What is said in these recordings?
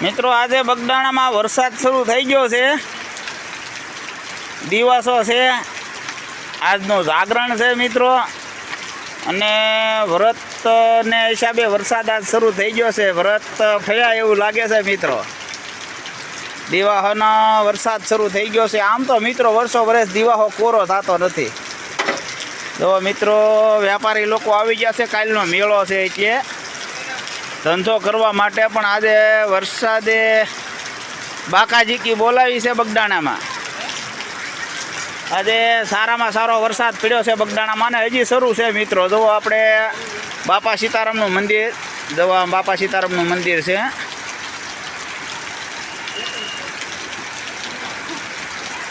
મિત્રો આજે બગદાણામાં વરસાદ શરૂ થઈ ગયો છે. દિવસો છે, આજનું જાગરણ છે મિત્રો. અને વ્રતને હિસાબે વરસાદ આજ શરૂ થઈ ગયો છે. વ્રત થયા એવું લાગે છે મિત્રો. દિવાહોનો વરસાદ શરૂ થઈ ગયો છે. આમ તો મિત્રો વર્ષો વર્ષ દિવાહો કોરો થતો નથી. તો મિત્રો વેપારી લોકો આવી ગયા છે. કાલનો મેળો છે એટલે ધંધો કરવા માટે પણ આજે વરસાદે બાકાજીકી બોલાવી છે બગદાણામાં. આજે સારામાં સારો વરસાદ પડ્યો છે બગદાણામાં ને હજી શરૂ છે મિત્રો. જુઓ આપણે બાપા સીતારામનું મંદિર, બાપા સીતારામનું મંદિર છે.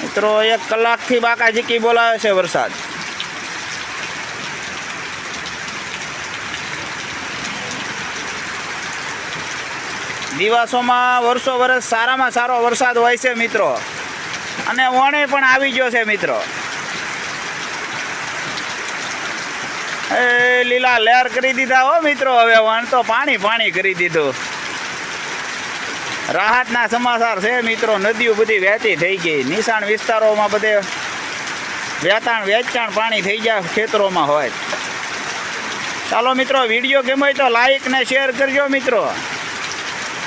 મિત્રો 1 કલાકથી બાકાજીકી બોલાવે છે વરસાદ. દિવસોમાં વર્ષો વર્ષ સારામાં સારો વરસાદ હોય છે મિત્રો. અને વણે પણ આવી ગયો છે મિત્રો. એ લીલા લહેર કરી દીધા હો મિત્રો. હવે વણ તો પાણી કરી દીધું. રાહતના સમાચાર છે મિત્રો. નદીઓ બધી વહેતી થઈ ગઈ. નિશાન વિસ્તારોમાં બધે વેચાણ પાણી થઈ ગયા ખેતરોમાં હોય. ચાલો મિત્રો, વિડીયો ગમે તો લાઈક ને શેર કરજો મિત્રો.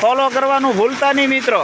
ફોલો કરવાનું ભૂલતા નહીં મિત્રો.